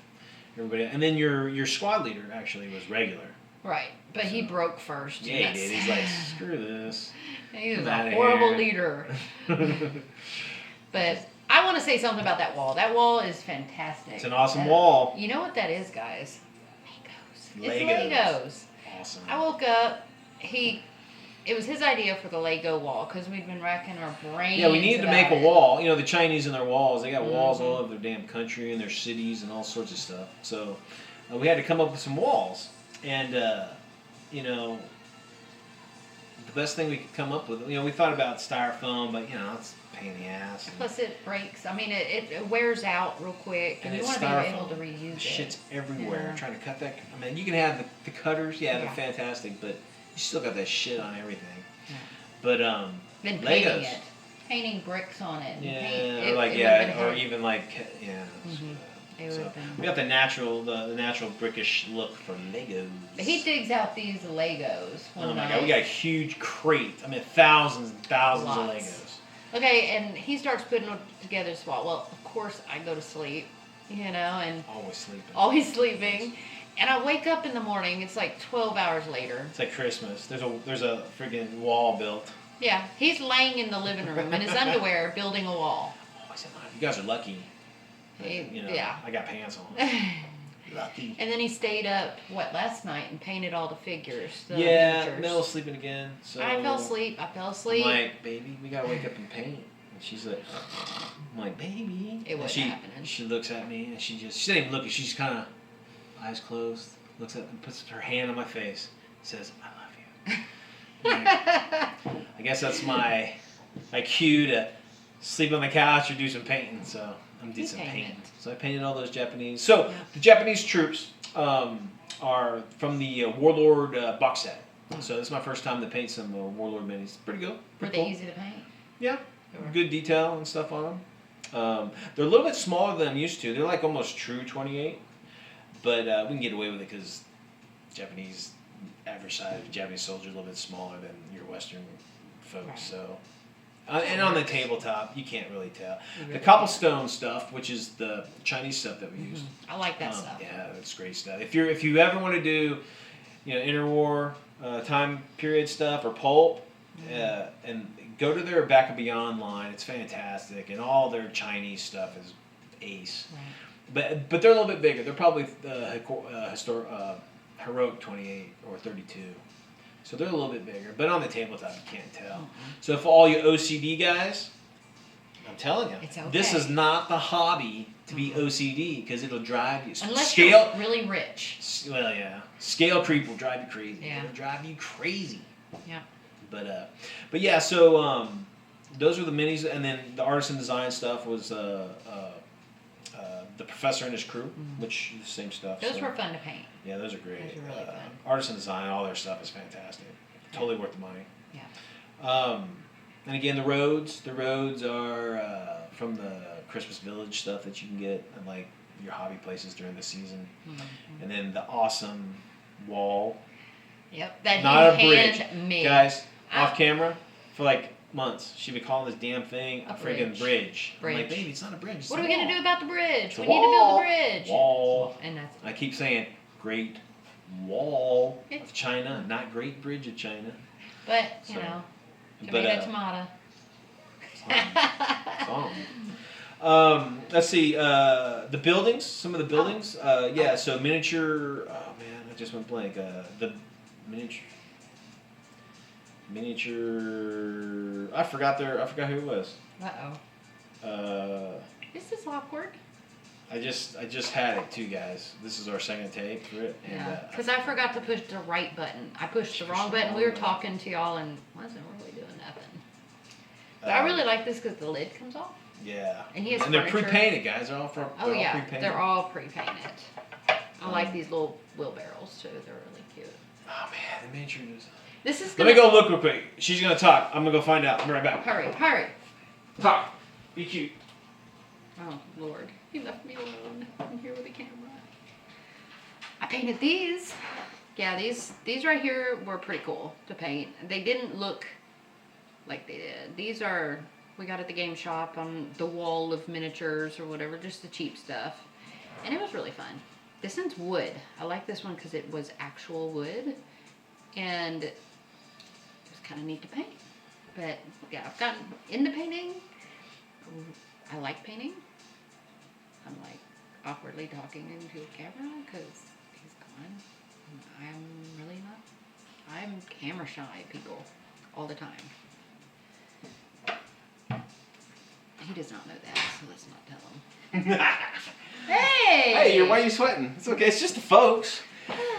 everybody. And then your squad leader actually was regular.
Right, but he broke first.
Yeah, he did. He's like, screw this.
He was a horrible leader. But I want to say something about that wall. That wall is fantastic.
It's an awesome wall.
You know what that is, guys? Legos. It's Legos.
Awesome.
I woke up. It was his idea for the Lego wall because we'd been racking our brains.
Yeah, we needed to make a wall. You know, the Chinese and their walls. They got walls all over their damn country and their cities and all sorts of stuff. So we had to come up with some walls. And, you know, the best thing we could come up with, you know, we thought about styrofoam, but, you know, it's a pain in the ass.
Plus it breaks. I mean, it wears out real quick. And you want to be able to reuse it.
Shit's everywhere. Yeah. Trying to cut that. I mean, you can have the cutters. Yeah, they're fantastic, but you still got that shit on everything. Yeah. But,
then
Legos.
Painting it. Painting bricks on it.
Yeah, or even like, yeah. Mm-hmm. So we got the natural brickish look for Legos.
He digs out these Legos.
Oh my god, we got a huge crate. I mean, thousands and thousands of Legos.
Okay, and he starts putting together a SWAT. Well, of course, I go to sleep, you know, and always sleeping. And I wake up in the morning. It's like 12 hours later.
It's like Christmas. There's a freaking wall built.
Yeah, he's laying in the living room in his underwear, building a wall.
Oh, I said, you guys are lucky. You know, I got pants on. Lucky.
And then he stayed up, last night and painted all the figures.
Mel was sleeping again. So
I fell asleep.
I'm like, baby, we gotta wake up and paint. And she's like, I'm like, baby.
It wasn't happening.
She looks at me and she didn't even look. She's kind of eyes closed, looks at and puts her hand on my face, says, I love you. I guess that's my cue to sleep on the couch or do some painting. So I'm doing some painting. So I painted all those Japanese. So the Japanese troops are from the Warlord box set. So this is my first time to paint some Warlord minis. Pretty good.
Were they easy to paint?
Yeah. Good detail and stuff on them. They're a little bit smaller than I'm used to. They're like almost true 28. But we can get away with it because Japanese average size Japanese soldier is a little bit smaller than your Western folks. Right. So, and on the tabletop, you can't really tell. The cobblestone stuff, which is the Chinese stuff that we use.
I like that stuff.
Yeah, that's great stuff. If you ever want to do, interwar time period stuff or pulp, and go to their Back and Beyond line. It's fantastic, and all their Chinese stuff is ace. Right. But they're a little bit bigger. They're probably heroic 28 or 32. So they're a little bit bigger. But on the tabletop, you can't tell. Mm-hmm. So for all you OCD guys, I'm telling you.
It's okay.
This is not the hobby to be OCD because it'll drive you.
Unless you're really rich.
Well, yeah. Scale creep will drive you crazy.
Yeah.
It'll drive you crazy.
Yeah.
But yeah, so those were the minis, and then the artisan design stuff was the professor and his crew, which is the same stuff.
Those were fun to paint.
Yeah, those are great.
Those are really fun.
Artisan design, all their stuff is fantastic. Totally worth the money.
Yeah.
And again, the roads are from the Christmas Village stuff that you can get at like your hobby places during the season, and then the awesome wall.
Yep, that
not
he
a bridge,
handmade.
guys. Off camera for like months, she'd be calling this damn thing a friggin' bridge. I'm like, baby, it's not a bridge. It's
what
a
are we
wall.
gonna do about the bridge? We
Wall.
need to build a bridge.
Wall.
And that's.
I keep saying Great Wall of China, not Great Bridge of China.
But you know, tomato.
Let's see, the buildings, some of the buildings. Yeah, so miniature, oh man, I just went blank. The miniature, I forgot who it was.
This is awkward.
I just had it too, guys. This is our second take for it.
Yeah, because I forgot to push the right button. I pushed the wrong button. We were talking to y'all and wasn't really doing nothing. But I really like this because the lid comes off.
Yeah.
And he has
they're
furniture.
pre-painted, guys. They're all
pre-painted. They're all pre-painted. I like these little wheelbarrows too. They're really cute.
Oh man, the miniatures.
This is.
Let me go look real quick. She's gonna talk. I'm gonna go find out. I'll be right back.
Hurry.
Talk. Be cute.
Oh Lord, he left me alone. I'm here with the camera. I painted these. Yeah, these right here were pretty cool to paint. They didn't look like they did. These are, we got at the game shop on the wall of miniatures or whatever, just the cheap stuff. And it was really fun. This one's wood. I like this one because it was actual wood. And it was kind of neat to paint. But yeah, I've gotten into painting. I like painting. I'm like awkwardly talking into a camera because he's gone. I'm really not. I'm camera shy, people, all the time. He does not know that, so let's not tell him. Hey!
Hey, why are you sweating? It's okay. It's just the folks.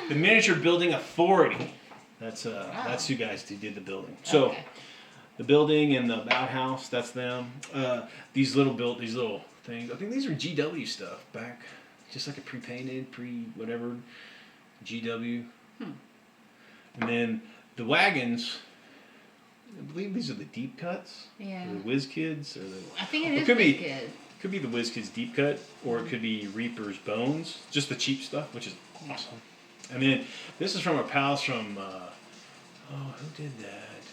The Miniature Building Authority. That's who guys who did the building. So the building and the outhouse, that's them. These little things. I think these are GW stuff back, just like a pre-painted, whatever GW. And then the wagons. I believe these are the deep cuts.
Yeah.
Or the Whiz Kids. Or the,
I think it is Whiz Kids.
Could be the Whiz Kids deep cut, or it could be Reaper's Bones. Just the cheap stuff, which is awesome. And then this is from our pals from, who did that?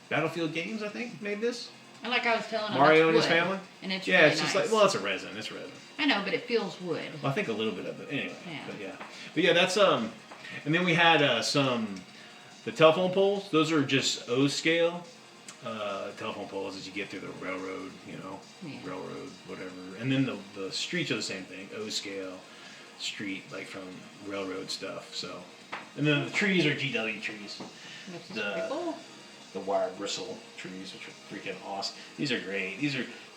Battlefield Games, I think, made this.
And like I was telling him,
Mario and
wood,
his family.
And it's
yeah,
really
it's just
nice.
like, well, it's a resin. It's resin.
I know, but it feels wood.
Well, I think a little bit of it. Anyway.
Yeah.
But yeah, that's and then we had the telephone poles. Those are just O scale telephone poles as you get through the railroad, railroad, whatever. And then the streets are the same thing, O scale street, like from railroad stuff. So, and then the trees are GW trees.
Which is pretty cool.
The wire bristle trees, which are freaking awesome. These are great.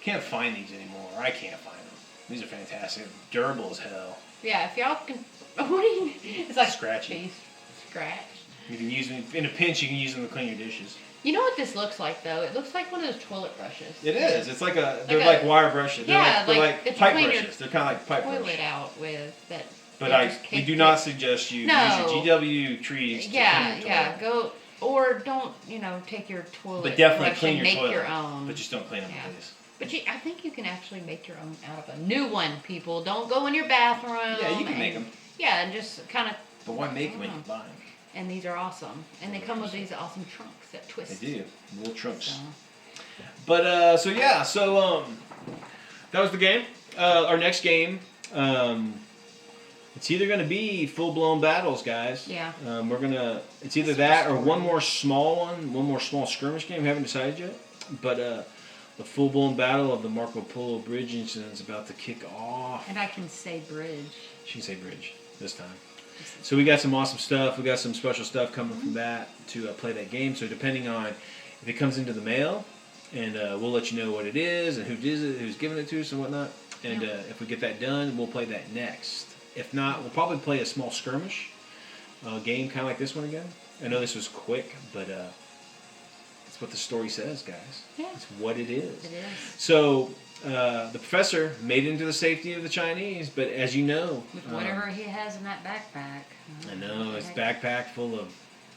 Can't find these anymore. I can't find them. These are fantastic. Durable as hell.
Yeah, if y'all can. What do you? It's like
scratchy.
Scratch.
You can use them in a pinch. You can use them to clean your dishes.
You know what this looks like though? It looks like one of those toilet brushes.
It is. It's like they're like wire brushes.
Yeah,
they're like pipe brushes. They're kind of like pipe
toilet
brushes.
Out with that.
But we do not suggest you use your GW trees.
Yeah. Go or don't take your toilet.
But definitely
brush
clean
and
your
make
toilet.
your own.
But just don't clean them, please.
But I think you can actually make your own out of a new one. People don't go in your bathroom.
Yeah, you can make them.
Yeah, and just kind of.
But why make them when you buy them?
And these are awesome, and they come with these awesome trunks that twist.
They do, little trunks.
So.
But that was the game. Our next game, it's either gonna be full blown battles, guys.
Yeah.
It's either that or one more small skirmish game. We haven't decided yet, but the full blown battle of the Marco Polo Bridge incident is about to kick off.
And I can say bridge.
She can say bridge this time. So we got some awesome stuff. We got some special stuff coming from that to play that game. So depending on if it comes into the mail and we'll let you know what it is and who did it, who's giving it to us and whatnot. And if we get that done, we'll play that next. If not, we'll probably play a small skirmish game, kind of like this one again. I know this was quick, but it's what the story says, guys.
Yeah.
It's what it is.
It is.
So the professor made it into the safety of the Chinese, but as you know,
With whatever he has in that backpack.
I know his backpack full of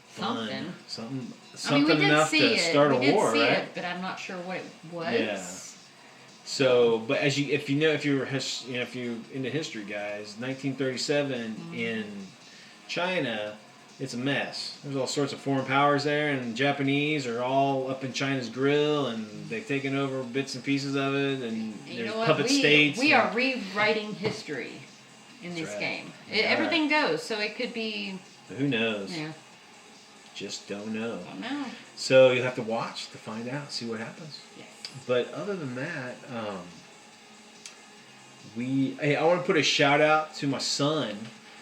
fun.
Something
Something enough to start a war,
see
right?
it, but I'm not sure what it was.
Yeah. So, but if you're into history, guys, 1937 in China, it's a mess. There's all sorts of foreign powers there, and the Japanese are all up in China's grill, and they've taken over bits and pieces of it, and there's puppet states.
We are rewriting history in this game. Everything goes, so it could be.
Who knows?
Yeah.
Just don't know.
Don't know.
So you'll have to watch to find out, see what happens.
Yes.
But other than that, I want to put a shout out to my son.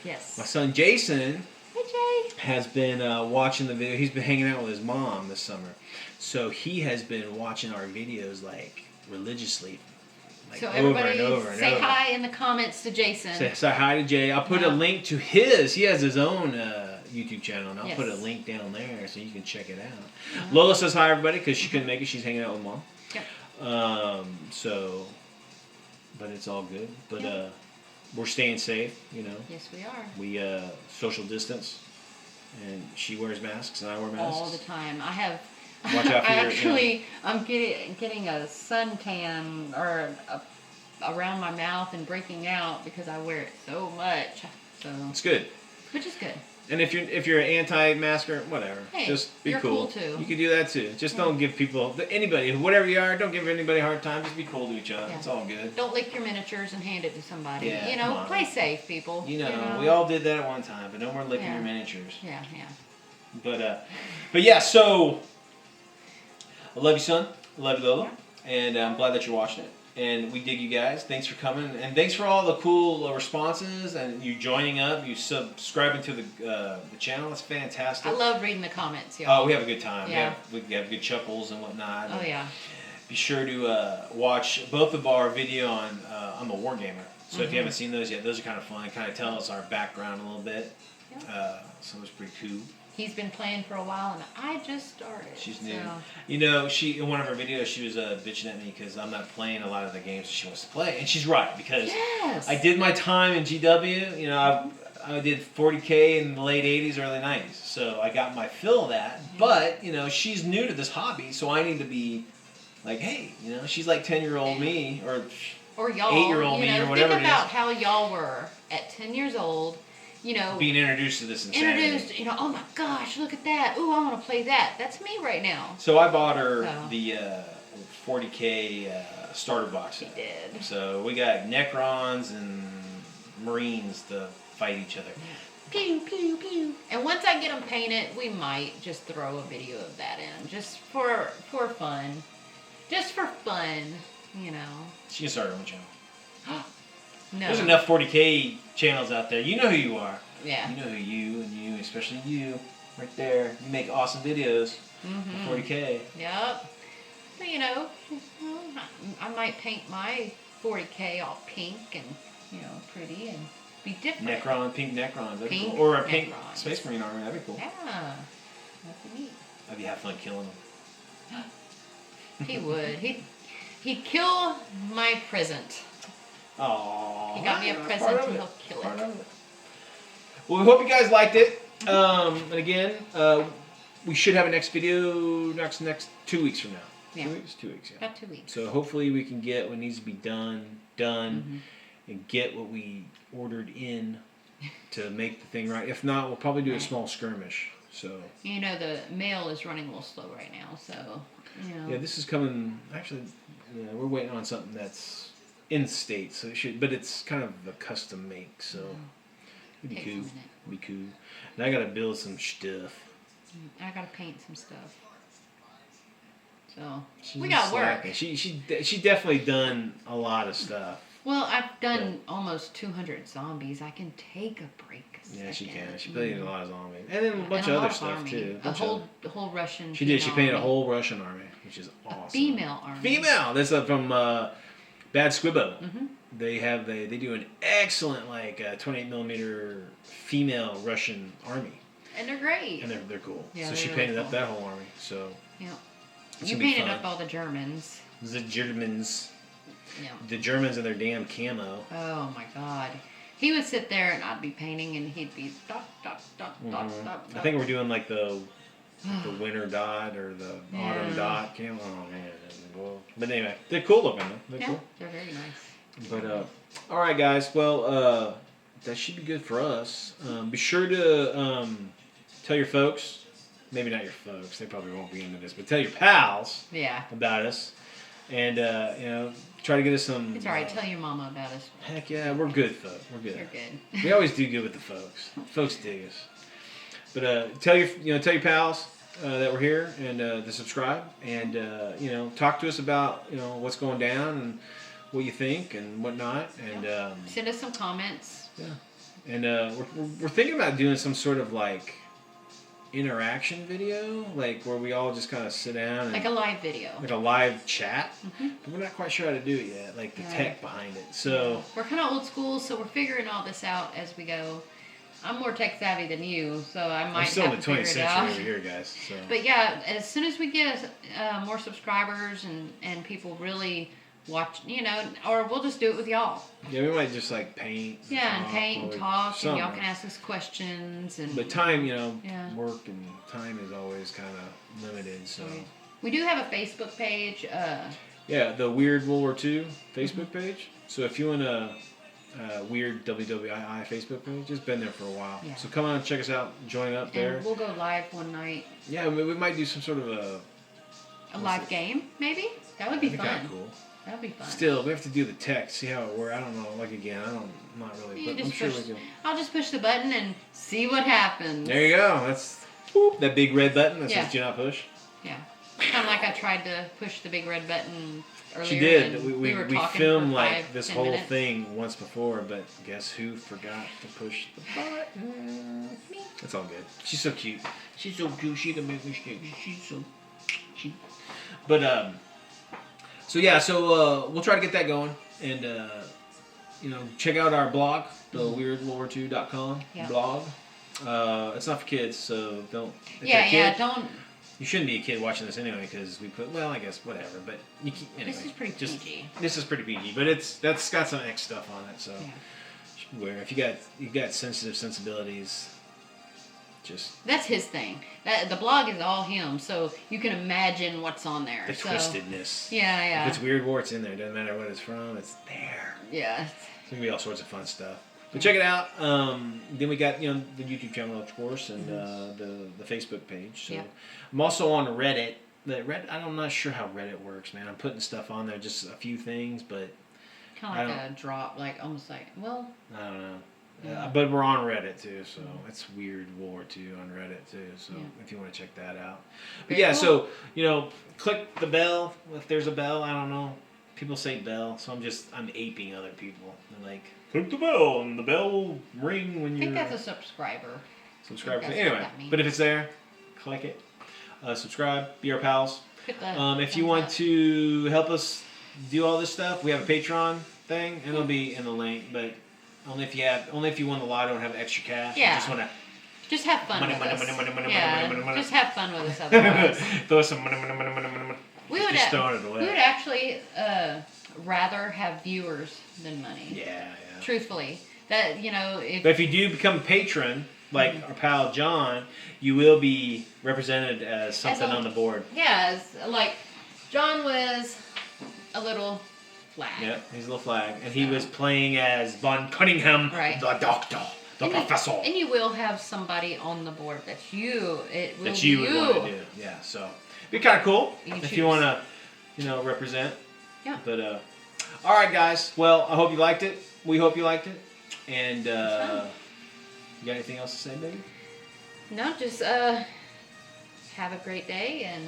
Yes.
My son Jason.
Hey Jay.
Has been watching the video. He's been hanging out with his mom this summer, so he has been watching our videos like religiously, like
So
over
everybody
and over and
say
over.
hi in the comments to Jason.
Say hi to Jay. I'll put a link to his. He has his own YouTube channel, and I'll put a link down there so you can check it out. Lola says hi everybody because she couldn't make it. She's hanging out with mom.
Yep.
But it's all good. But we're staying safe, you know.
Yes, we are.
We social distance, and she wears masks and I wear masks
all the time. I have.
Watch out for
I'm getting a suntan around my mouth and breaking out because I wear it so much. So
it's good.
Which is good.
And if you're an anti-masker, whatever,
hey,
just be
you're
cool.
Too.
You can do that too. Just don't give anybody, whatever you are, don't give anybody a hard time. Just be cool to each other.
Yeah.
It's all good.
Don't lick your miniatures and hand it to somebody.
Yeah,
Play safe, people.
You know, we all did that at one time, but no more licking your miniatures.
Yeah.
But yeah, so I love you, son. I love you, Lola. And I'm glad that you're watching it. And we dig you guys. Thanks for coming. And thanks for all the cool responses and you joining up, you subscribing to the channel. It's fantastic.
I love reading the comments, y'all.
Oh, we have a good time.
Yeah.
We have good chuckles and whatnot.
Oh, yeah.
Be sure to watch both of our video on I'm a Wargamer. So if you haven't seen those yet, those are kind of fun. Kind of tell us our background a little bit. Yeah. So it's pretty cool.
He's been playing for a while, and I just started.
She's new. You know, in one of her videos, she was bitching at me because I'm not playing a lot of the games she wants to play. And she's right, because I did my time in GW. You know, I did 40K in the late 80s, early 90s. So I got my fill of that. But, you know, she's new to this hobby, so I need to be like, hey, you know, she's like 10-year-old me, or
y'all,
8-year-old me, or whatever it is.
Think about how y'all were at 10 years old. You know,
being introduced to this insanity.
You know, oh my gosh, look at that. Ooh, I want to play that. That's me right now.
So I bought her the 40K starter box.
She did.
So we got Necrons and Marines to fight each other.
Pew, pew, pew. And once I get them painted, we might just throw a video of that in. Just for fun. Just for fun, you know.
She can start her own channel.
No.
There's enough 40K channels out there. You know who you are.
Yeah.
You know who you, especially you, right there. You make awesome videos for 40K.
Yep. But, you know, I might paint my 40K all pink and, you know, pretty and be different.
Pink Necron.
Pink
cool. Or a pink
Necrons.
Space Marine armor. That'd be cool.
Yeah. That'd be neat.
Have you have fun killing them?
He would. He'd kill my present.
Aww.
He got me a present and he'll kill it.
Well, we hope you guys liked it. And again, we should have a next video next 2 weeks from now.
Yeah.
2 weeks? 2 weeks, yeah.
About 2 weeks.
So hopefully we can get what needs to be done, and get what we ordered in to make the thing right. If not, we'll probably do a small skirmish. So.
You know, the mail is running a little slow right now, so, you know.
Yeah, this is coming, actually, we're waiting on something that's in the States, so it should, but it's kind of a custom make, so it'd be cool. It'd be cool. And I gotta build some stuff.
I gotta paint some stuff. So we got work.
She definitely done a lot of stuff.
Well, I've done almost 200 zombies. I can take a break
Yeah, she can. She painted a lot of zombies. And then a bunch of other stuff, too.
A whole Russian
She did. She painted
army.
a whole Russian army, which is awesome.
A female army.
Female! That's from Bad Squibbo.
Mm-hmm.
They do an excellent, 28mm female Russian army.
And they're great.
And they're cool.
Yeah,
so she
really
painted
cool.
up that whole army. So
yeah.
it's
You
gonna be
painted
fun.
up all the Germans.
The Germans.
Yeah.
The Germans and their damn camo.
Oh my God. He would sit there and I'd be painting and he'd be dot, dot, dot, dot, dot, dot.
I think we're doing the winter dot or the autumn dot camo. Oh man. But anyway, they're cool looking though. They're cool.
They're very nice.
But all right, guys. Well, that should be good for us. Be sure to tell your folks. Maybe not your folks. They probably won't be into this, but tell your pals.
Yeah.
About us, and try to get us some.
It's all right. Tell your mama about us.
Heck yeah, we're good, folks. We're good.
You're good.
We always do good with the folks. Folks dig us. But tell your pals that we're here and to subscribe and talk to us about what's going down and what you think and whatnot and
send us some comments.
Yeah, and we're thinking about doing some sort of interaction video, where we all just kind of sit down and
Like a live video.
like a live chat.
Mm-hmm.
But we're not quite sure how to do it yet, the tech behind it. So
we're kind of old school, so we're figuring all this out as we go. I'm more tech savvy than you, so I might
I'm still in
have
the
to
20th
figure it out.
century over here, guys. So.
But yeah, as soon as we get more subscribers and people really watch, or we'll just do it with y'all.
Yeah, we might just paint.
Yeah, and paint and talk, and y'all
something.
can ask us questions.
But time,
Yeah.
work and time is always kind of limited. So
we do have a Facebook page.
yeah, the Weird World War II Facebook page. So if you want a Weird WWII Facebook page, it's been there for a while.
Yeah.
So come on, check us out, join up there.
And we'll go live one night.
Yeah, we might do some sort of a
live game, maybe? That would be fun.
Kind of cool.
That would be fun.
Still, we have to do the tech, see how it works. I don't know. Again, I'm not really.
You
But I'm
just
sure
push,
we can.
I'll just push the button and see what happens.
There you go. That's that big red button that says "Do not push."
Yeah. Kind of like I tried to push the big red button earlier.
She did.
And
We
were
we
talking
filmed
for 5,
this
10
whole
minutes.
thing once before, but guess who forgot to push the button?
Me.
That's all good. She's so cute. She's so cute. She can make mistakes. She's so cute. But so yeah, we'll try to get that going, and check out our blog, the weirdlore2.com blog. It's not for kids, so don't. If you're a kid,
don't.
You shouldn't be a kid watching this anyway, because we put. Well, I guess whatever, but anyway.
This is pretty PG.
This is pretty PG, but that's got some X stuff on it, so where if you got sensitive sensibilities.
That's his thing. The blog is all him, so you can imagine what's on there.
The twistedness.
Yeah.
If it's Weird War, it's in there. Doesn't matter what it's from. It's there.
Yeah.
It's gonna be all sorts of fun stuff. But check it out. Then we got the YouTube channel, of course, and the Facebook page. So I'm also on Reddit. I'm not sure how Reddit works, man. I'm putting stuff on there, just a few things, but
kind of like a drop, almost like
I don't know. But we're on Reddit too, so it's Weird War 2 on Reddit too. So if you want to check that out, but
Very cool.
so click the bell if there's a bell. I don't know. People say bell, so I'm aping other people. They're like, click the bell and the bell will ring when you.
I think that's a subscriber.
Anyway, but if it's there, click it. Subscribe. Be our pals. If you want to help us do all this stuff, we have a Patreon thing, and it'll be in the link, but. Only if you won the lotto and have extra cash.
Yeah.
You just want to.
Just have fun
Money,
with
money,
us.
money, money, money,
yeah.
money, money.
Just have fun with us otherwise.
Throw some money.
We would
just throwing it away.
We would actually rather have viewers than money.
Yeah.
Truthfully, that
But if you do become a patron, like our pal John, you will be represented as something on the board.
Yeah, John was a little flag.
Yeah, he's a little flag, and he was playing as Von Cunningham, the doctor, the professor.
And you will have somebody on the board that you would want to
do. Yeah, so it'd be kind of cool if you want to, represent.
Yeah.
But all right, guys. Well, I hope you liked it. We hope you liked it. And you got anything else to say, baby?
No, just have a great day and.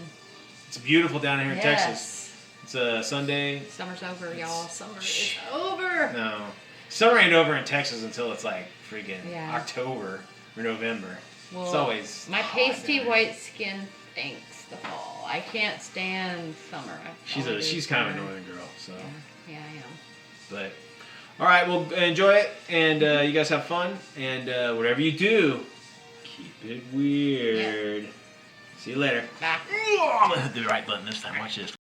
It's beautiful down here in Texas. It's a Sunday.
Summer's over, y'all. Summer is over.
No. Summer ain't over in Texas until it's like freaking
Yeah.
October or November.
Well,
It's always
my
hot
pasty
down there.
white skin thanks the fall. I can't stand summer.
She's kind of a northern girl, so.
Yeah, I am.
But all right, well, enjoy it, and you guys have fun, and whatever you do, keep it weird. See you later.
Bye.
I'm gonna hit the right button this time. Watch this.